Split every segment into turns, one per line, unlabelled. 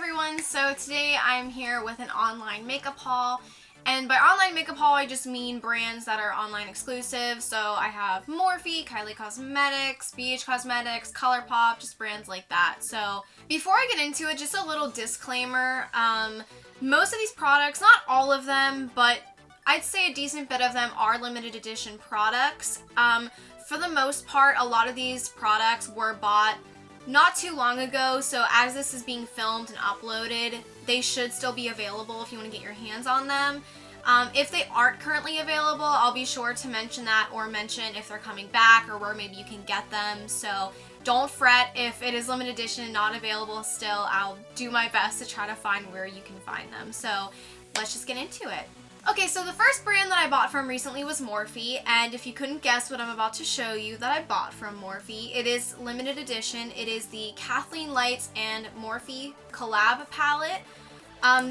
everyone, so today I'm here with an online makeup haul, and by online makeup haul I just mean brands that are online exclusive. So I have Morphe, Kylie Cosmetics, Cosmetics, Colourpop, just brands like that. So before I get into it, just a little disclaimer, most of these products, not all of them, but I'd say a decent bit of them are limited edition products. For the most part, a lot of these products were bought not too long ago, so as this is being filmed and uploaded, they should still be available if you want to get your hands on them. If they aren't currently available, I'll be sure to mention that, or mention if they're coming back or where maybe you can get them. So don't fret if it is limited edition and not available still. I'll do my best to try to find where you can find them. So let's just get into it. Okay, so the first brand that I bought from recently was Morphe, and if you couldn't guess what I'm about to show you that I bought from Morphe, it is limited edition. It is the KathleenLightsxMorphe collab palette.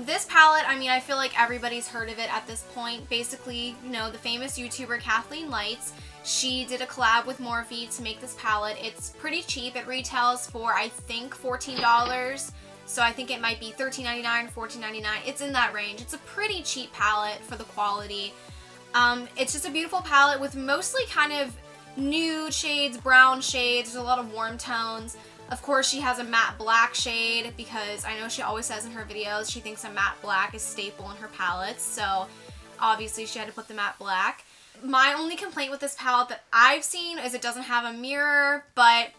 This palette, I mean, I feel like everybody's heard of it at this point. Basically, you know, the famous YouTuber Kathleen Lights, she did a collab with Morphe to make this palette. It's pretty cheap. It retails for, I think, $14. So I think it might be $13.99, $14.99. It's in that range. It's a pretty cheap palette for the quality. It's just a beautiful palette with mostly kind of nude shades, brown shades. There's a lot of warm tones. Of course, she has a matte black shade because I know she always says in her videos she thinks a matte black is staple in her palettes. So obviously she had to put the matte black. My only complaint with this palette that I've seen is it doesn't have a mirror, but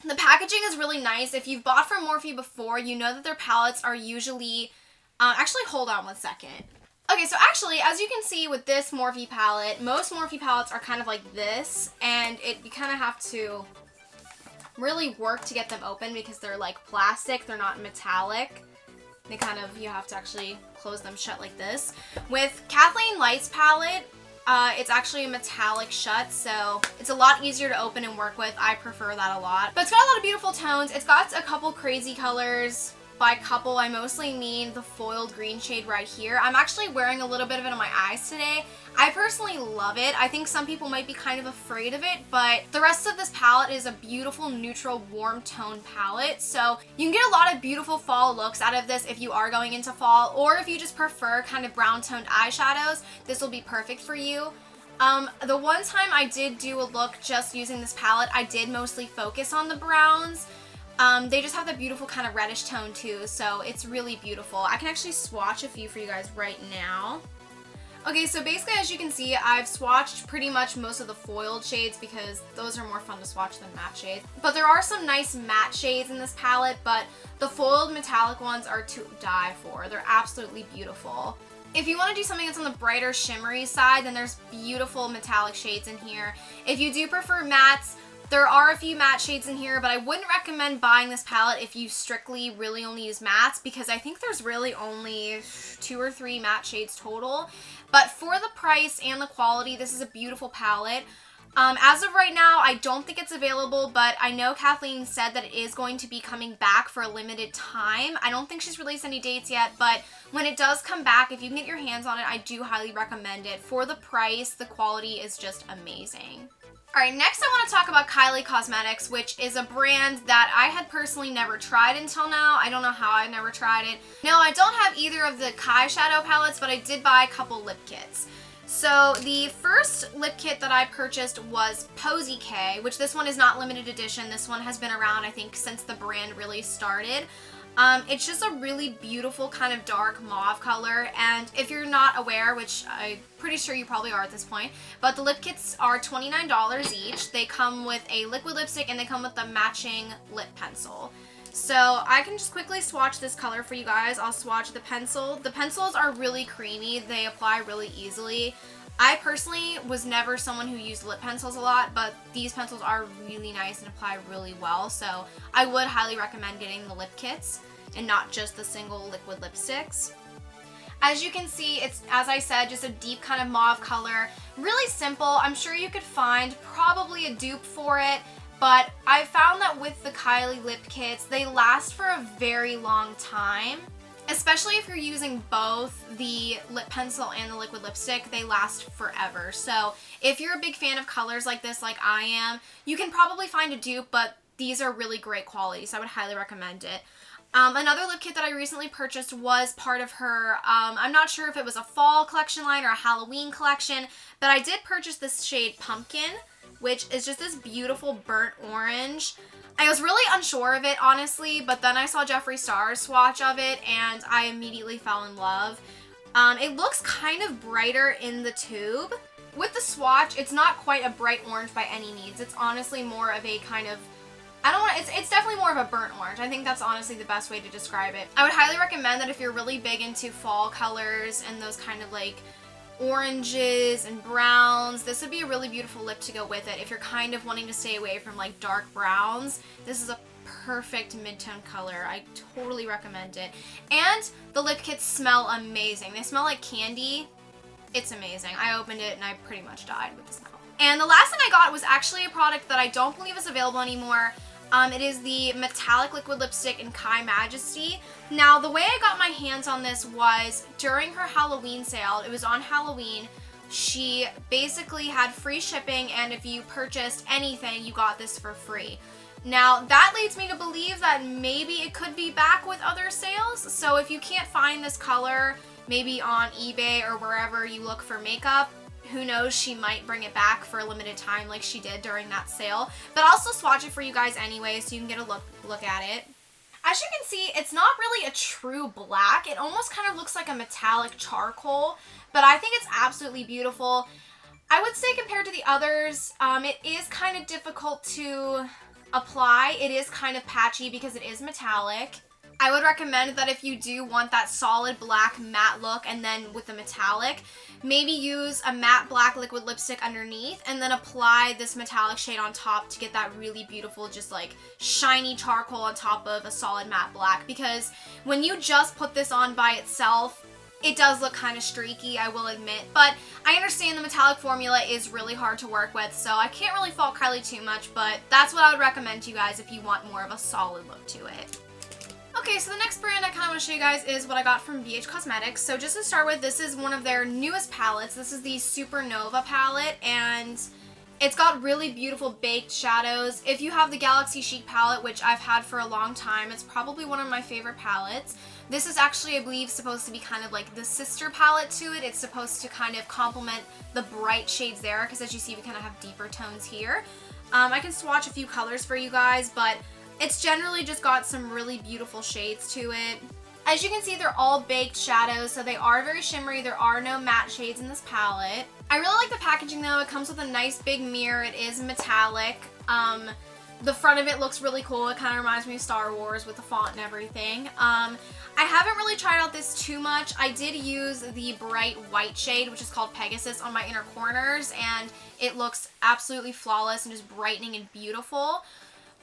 the packaging is really nice. If you've bought from Morphe before, you know that their palettes are usually... actually, hold on one second. Okay, so actually, as you can see with this Morphe palette, most Morphe palettes are kind of like this, and you kind of have to really work to get them open because they're like plastic, they're not metallic. They kind of, you have to actually close them shut like this. With Kathleen Lights palette, it's actually a metallic shut, so it's a lot easier to open and work with. I prefer that a lot. But it's got a lot of beautiful tones. It's got a couple crazy colors. By couple, I mostly mean the foiled green shade right here. I'm actually wearing a little bit of it on my eyes today. I personally love it. I think some people might be kind of afraid of it, but the rest of this palette is a beautiful, neutral, warm tone palette. So you can get a lot of beautiful fall looks out of this if you are going into fall, or if you just prefer kind of brown toned eyeshadows, this will be perfect for you. The one time I did do a look just using this palette, I did mostly focus on the browns. They just have that beautiful kind of reddish tone too, so it's really beautiful. I can actually swatch a few for you guys right now. Okay, so basically as you can see, I've swatched pretty much most of the foiled shades because those are more fun to swatch than matte shades. But there are some nice matte shades in this palette, but the foiled metallic ones are to die for. They're absolutely beautiful. If you want to do something that's on the brighter shimmery side, then there's beautiful metallic shades in here. If you do prefer mattes, there are a few matte shades in here, but I wouldn't recommend buying this palette if you strictly really only use mattes, because I think there's really only 2 or 3 matte shades total. But for the price and the quality, this is a beautiful palette. As of right now, I don't think it's available, but I know Kathleen said that it is going to be coming back for a limited time. I don't think she's released any dates yet, but when it does come back, if you can get your hands on it, I do highly recommend it. For the price, the quality is just amazing. Alright, next I want to talk about Kylie Cosmetics, which is a brand that I had personally never tried until now. I don't know how I never tried it. No, I don't have either of the Kai shadow palettes, but I did buy a couple lip kits. So the first lip kit that I purchased was Posie K, which this one is not limited edition. This one has been around, I think, since the brand really started. It's just a really beautiful kind of dark mauve color, and if you're not aware, which I'm pretty sure you probably are at this point, but the lip kits are $29 each. They come with a liquid lipstick and they come with a matching lip pencil. So I can just quickly swatch this color for you guys. I'll swatch the pencil. The pencils are really creamy. They apply really easily. I personally was never someone who used lip pencils a lot, but these pencils are really nice and apply really well, so I would highly recommend getting the lip kits and not just the single liquid lipsticks. As you can see, it's, as I said, just a deep kind of mauve color. Really simple. I'm sure you could find probably a dupe for it, but I found that with the Kylie lip kits, they last for a very long time. Especially if you're using both the lip pencil and the liquid lipstick, they last forever. So if you're a big fan of colors like this, like I am, you can probably find a dupe, but these are really great quality, so I would highly recommend it. Another lip kit that I recently purchased was part of her, I'm not sure if it was a fall collection line or a Halloween collection, but I did purchase this shade Pumpkin, which is just this beautiful burnt orange. I was really unsure of it, honestly, but then I saw Jeffree Star's swatch of it, and I immediately fell in love. It looks kind of brighter in the tube. With the swatch, it's not quite a bright orange by any means. It's honestly more of a kind of, it's definitely more of a burnt orange. I think that's honestly the best way to describe it. I would highly recommend that if you're really big into fall colors and those kind of like oranges and browns, this would be a really beautiful lip to go with it. If you're kind of wanting to stay away from like dark browns, this is a perfect mid-tone color. I totally recommend it. And the lip kits smell amazing. They smell like candy. It's amazing. I opened it and I pretty much died with the smell. And the last thing I got was actually a product that I don't believe is available anymore. It is the metallic liquid lipstick in Kymajesty. Now, the way I got my hands on this was during her Halloween sale. It was on Halloween. She basically had free shipping, and if you purchased anything, you got this for free. Now, that leads me to believe that maybe it could be back with other sales. So if you can't find this color, maybe on eBay or wherever you look for makeup, who knows, she might bring it back for a limited time like she did during that sale. But I'll still swatch it for you guys anyway so you can get a look at it. As you can see, it's not really a true black. It almost kind of looks like a metallic charcoal, but I think it's absolutely beautiful. I would say compared to the others, it is kind of difficult to apply. It is kind of patchy because it is metallic. I would recommend that if you do want that solid black matte look and then with the metallic, maybe use a matte black liquid lipstick underneath and then apply this metallic shade on top to get that really beautiful, just like shiny charcoal on top of a solid matte black. Because when you just put this on by itself, it does look kind of streaky, I will admit, but I understand the metallic formula is really hard to work with, so I can't really fault Kylie too much, but that's what I would recommend to you guys if you want more of a solid look to it. Okay, so the next brand I kind of want to show you guys is what I got from BH Cosmetics. So just to start with, this is one of their newest palettes. This is the Supernova palette, and it's got really beautiful baked shadows. If you have the Galaxy Chic palette, which I've had for a long time, it's probably one of my favorite palettes. This is actually, I believe, supposed to be kind of like the sister palette to it. It's supposed to kind of complement the bright shades there, because as you see, we kind of have deeper tones here. I can swatch a few colors for you guys, but it's generally just got some really beautiful shades to it. As you can see, they're all baked shadows, so they are very shimmery. There are no matte shades in this palette. I really like the packaging though. It comes with a nice big mirror. It is metallic. The front of it looks really cool. It kind of reminds me of Star Wars with the font and everything. I haven't really tried out this too much. I did use the bright white shade, which is called Pegasus, on my inner corners, and it looks absolutely flawless and just brightening and beautiful.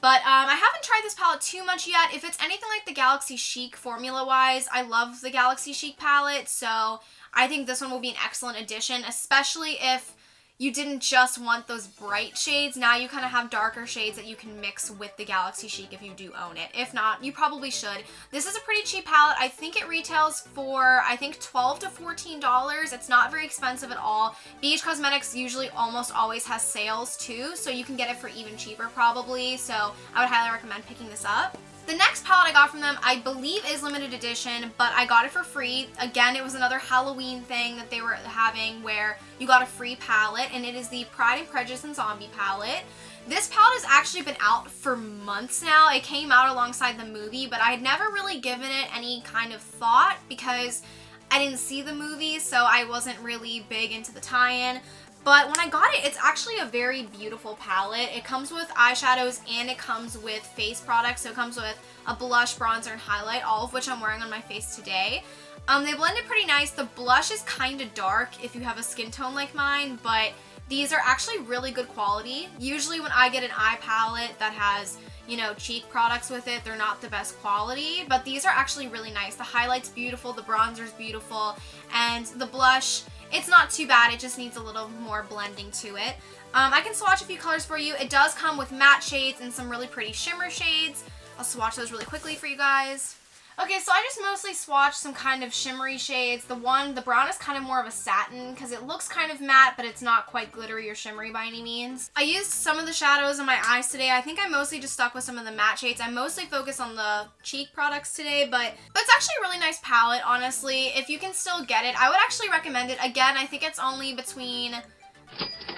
But I haven't tried this palette too much yet. If it's anything like the Galaxy Chic formula-wise, I love the Galaxy Chic palette, so I think this one will be an excellent addition, especially if you didn't just want those bright shades. Now you kind of have darker shades that you can mix with the Galaxy Chic if you do own it. If not, you probably should. This is a pretty cheap palette. I think it retails for, I think, $12 to $14. It's not very expensive at all. BH Cosmetics usually almost always has sales too, so you can get it for even cheaper probably. So I would highly recommend picking this up. The next palette I got from them, I believe, is limited edition, but I got it for free. Again, it was another Halloween thing that they were having where you got a free palette, and it is the Pride and Prejudice and Zombie palette. This palette has actually been out for months now. It came out alongside the movie, but I had never really given it any kind of thought because I didn't see the movie, so I wasn't really big into the tie-in. But when I got it, it's actually a very beautiful palette. It comes with eyeshadows and it comes with face products. So it comes with a blush, bronzer, and highlight, all of which I'm wearing on my face today. They blended pretty nice. The blush is kind of dark if you have a skin tone like mine, but these are actually really good quality. Usually when I get an eye palette that has, you know, cheek products with it, they're not the best quality, but these are actually really nice. The highlight's beautiful, the bronzer's beautiful, and the blush, it's not too bad. It just needs a little more blending to it. I can swatch a few colors for you. It does come with matte shades and some really pretty shimmer shades. I'll swatch those really quickly for you guys. Okay, so I just mostly swatched some kind of shimmery shades. The brown is kind of more of a satin because it looks kind of matte, but it's not quite glittery or shimmery by any means. I used some of the shadows on my eyes today. I think I mostly just stuck with some of the matte shades. I mostly focused on the cheek products today, but it's actually a really nice palette, honestly. If you can still get it, I would actually recommend it. Again, I think it's only between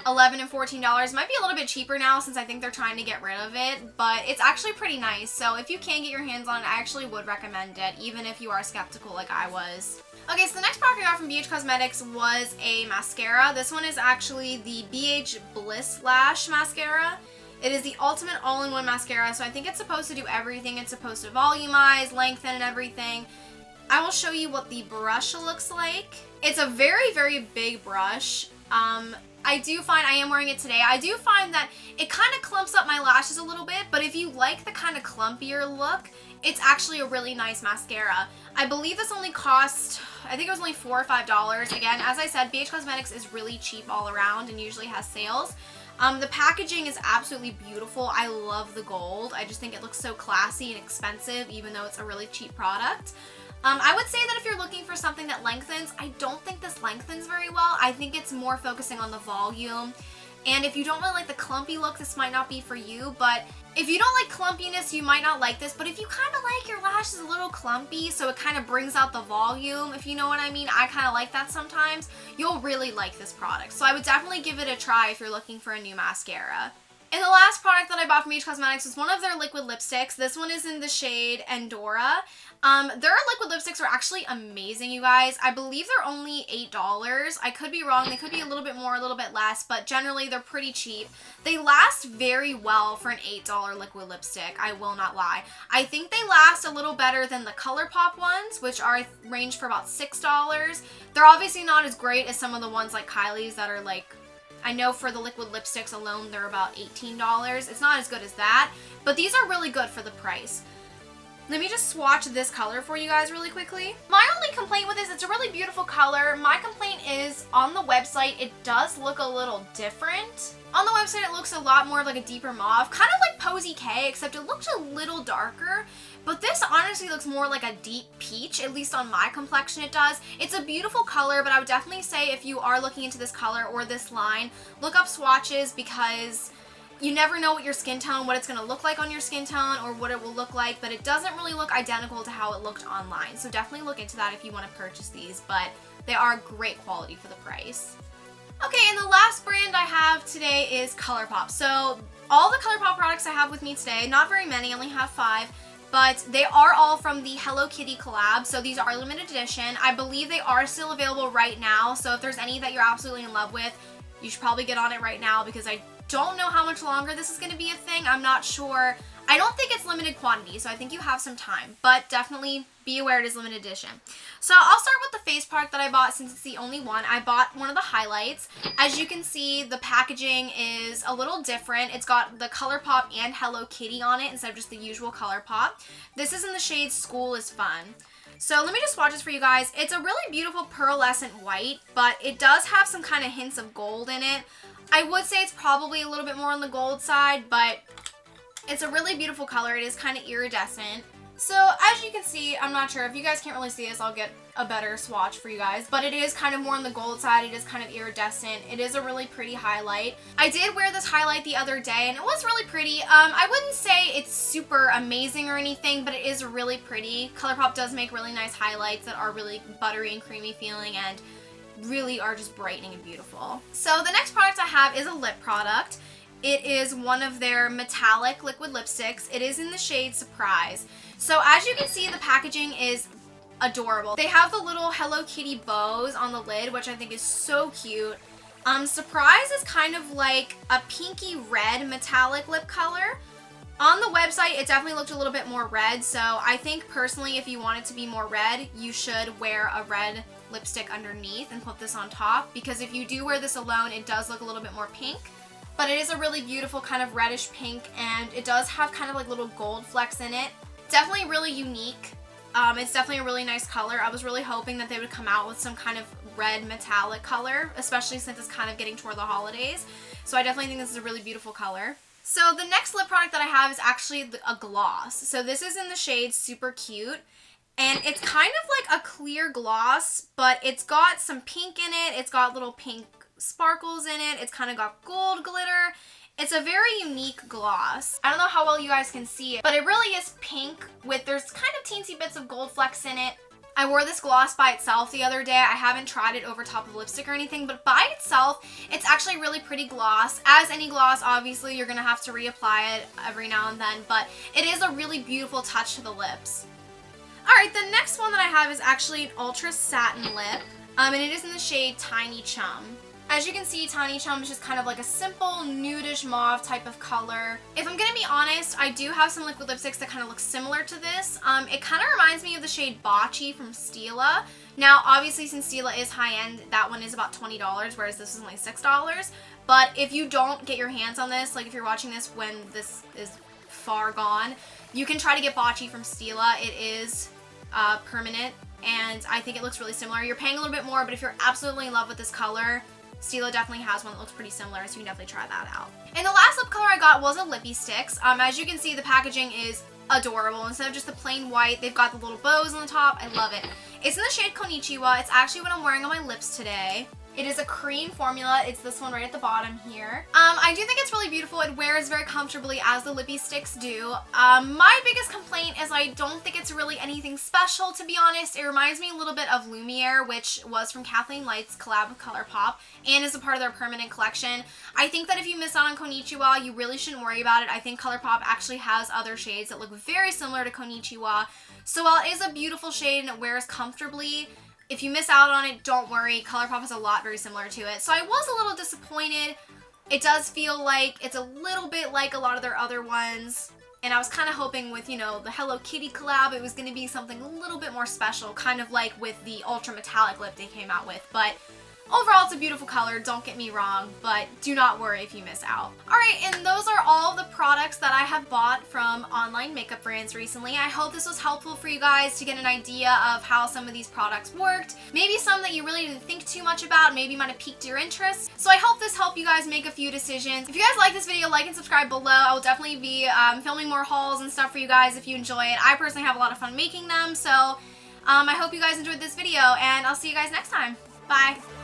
$11 and $14. Might be a little bit cheaper now since I think they're trying to get rid of it, but it's actually pretty nice. So if you can get your hands on it, I actually would recommend it, even if you are skeptical like I was. Okay, so the next product I got from BH Cosmetics was a mascara. This one is actually the BH Bliss Lash mascara. It is the ultimate all-in-one mascara, so I think it's supposed to do everything. It's supposed to volumize, lengthen, and everything. I will show you what the brush looks like. It's a very, very big brush. I do find, I am wearing it today, I do find that it kind of clumps up my lashes a little bit, but if you like the kind of clumpier look, it's actually a really nice mascara. I believe this only cost, I think it was only $4 or $5. Again, as I said, BH Cosmetics is really cheap all around and usually has sales. The packaging is absolutely beautiful. I love the gold. I just think it looks so classy and expensive, even though it's a really cheap product. I would say that if you're looking for something that lengthens, I don't think this lengthens very well. I think it's more focusing on the volume. And if you don't really like the clumpy look, this might not be for you. But if you don't like clumpiness, you might not like this. But if you kind of like your lashes a little clumpy, so it kind of brings out the volume, if you know what I mean, I kind of like that sometimes, you'll really like this product. So I would definitely give it a try if you're looking for a new mascara. And the last product that I bought from BH Cosmetics was one of their liquid lipsticks. This one is in the shade Endora. Their liquid lipsticks are actually amazing, you guys. I believe they're only $8. I could be wrong. They could be a little bit more, a little bit less, but generally they're pretty cheap. They last very well for an $8 liquid lipstick. I will not lie. I think they last a little better than the Colourpop ones, which are range for about $6. They're obviously not as great as some of the ones like Kylie's that are like, I know for the liquid lipsticks alone, they're about $18. It's not as good as that, but these are really good for the price. Let me just swatch this color for you guys really quickly. My only complaint with this, it's a really beautiful color. My complaint is on the website, it does look a little different. On the website, it looks a lot more like a deeper mauve, kind of like Posie K, except it looks a little darker. But this honestly looks more like a deep peach, at least on my complexion it does. It's a beautiful color, but I would definitely say if you are looking into this color or this line, look up swatches because you never know what your skin tone, what it's going to look like on your skin tone or what it will look like, but it doesn't really look identical to how it looked online. So definitely look into that if you want to purchase these, but they are great quality for the price. Okay, and the last brand I have today is Colourpop. So all the Colourpop products I have with me today, not very many, I only have 5, but they are all from the Hello Kitty collab, so these are limited edition. I believe they are still available right now, so if there's any that you're absolutely in love with, you should probably get on it right now because I don't know how much longer this is going to be a thing. I'm not sure. I don't think it's limited quantity, so I think you have some time, but definitely be aware it is limited edition. So I'll start with the face product that I bought since it's the only one. I bought one of the highlights. As you can see, the packaging is a little different. It's got the Colourpop and Hello Kitty on it instead of just the usual Colourpop. This is in the shade School is Fun. So let me just swatch this for you guys. It's a really beautiful pearlescent white, but it does have some kind of hints of gold in it. I would say it's probably a little bit more on the gold side, but it's a really beautiful color. It is kind of iridescent. So as you can see, I'm not sure if you guys can't really see this, I'll get a better swatch for you guys, but it is kind of more on the gold side. It is kind of iridescent. It is a really pretty highlight. I did wear this highlight the other day and it was really pretty. I wouldn't say it's super amazing or anything, but it is really pretty. Colourpop does make really nice highlights that are really buttery and creamy feeling and really are just brightening and beautiful. So the next product I have is a lip product. It is one of their metallic liquid lipsticks. It is in the shade Surprise. So as you can see, the packaging is adorable. They have the little Hello Kitty bows on the lid, which I think is so cute. Surprise is kind of like a pinky red metallic lip color. On the website, it definitely looked a little bit more red, so I think personally if you want it to be more red, you should wear a red lipstick underneath and put this on top, because if you do wear this alone, it does look a little bit more pink. But it is a really beautiful kind of reddish pink, and it does have kind of like little gold flecks in it. Definitely really unique. It's definitely a really nice color. I was really hoping that they would come out with some kind of red metallic color, especially since it's kind of getting toward the holidays. So I definitely think this is a really beautiful color. So the next lip product that I have is actually a gloss. So this is in the shade Supercute. And it's kind of like a clear gloss, but it's got some pink in it. It's got little pink sparkles in it. It's kind of got gold glitter. It's a very unique gloss. I don't know how well you guys can see it, but it really is pink with, there's kind of teensy bits of gold flecks in it. I wore this gloss by itself the other day. I haven't tried it over top of lipstick or anything, but by itself, it's actually a really pretty gloss. As any gloss, obviously, you're gonna have to reapply it every now and then, but it is a really beautiful touch to the lips. Alright, the next one that I have is actually an Ultra Satin Lip, and it is in the shade Tiny Chum. As you can see, Tiny Chum is just kind of like a simple nudish mauve type of color. If I'm gonna be honest, I do have some liquid lipsticks that kind of look similar to this. It kind of reminds me of the shade Bocce from Stila. Now, obviously, since Stila is high-end, that one is about $20, whereas this is only $6. But if you don't get your hands on this, like if you're watching this when this is far gone, you can try to get Bocce from Stila. It is permanent, and I think it looks really similar. You're paying a little bit more, but if you're absolutely in love with this color, Stila definitely has one that looks pretty similar, so you can definitely try that out. And the last lip color I got was a Lippie Stix. As you can see, the packaging is adorable. Instead of just the plain white, they've got the little bows on the top. I love it. It's in the shade Konnichiwa. It's actually what I'm wearing on my lips today. It is a cream formula. It's this one right at the bottom here. I do think it's really beautiful. It wears very comfortably, as the Lippie Stix do. My biggest complaint is I don't think it's really anything special, to be honest. It reminds me a little bit of Lumiere, which was from Kathleen Light's collab with Colourpop and is a part of their permanent collection. I think that if you miss out on Konnichiwa, you really shouldn't worry about it. I think Colourpop actually has other shades that look very similar to Konnichiwa. So while it is a beautiful shade and it wears comfortably, if you miss out on it, don't worry. Colourpop has a lot very similar to it. So I was a little disappointed. It does feel like it's a little bit like a lot of their other ones. And I was kind of hoping with, you know, the Hello Kitty collab, it was going to be something a little bit more special, kind of like with the Ultra Metallic lip they came out with. But overall, it's a beautiful color, don't get me wrong, but do not worry if you miss out. Alright, and those are all the products that I have bought from online makeup brands recently. I hope this was helpful for you guys to get an idea of how some of these products worked. Maybe some that you really didn't think too much about, maybe might have piqued your interest. So I hope this helped you guys make a few decisions. If you guys like this video, like and subscribe below. I will definitely be filming more hauls and stuff for you guys if you enjoy it. I personally have a lot of fun making them, so I hope you guys enjoyed this video, and I'll see you guys next time. Bye!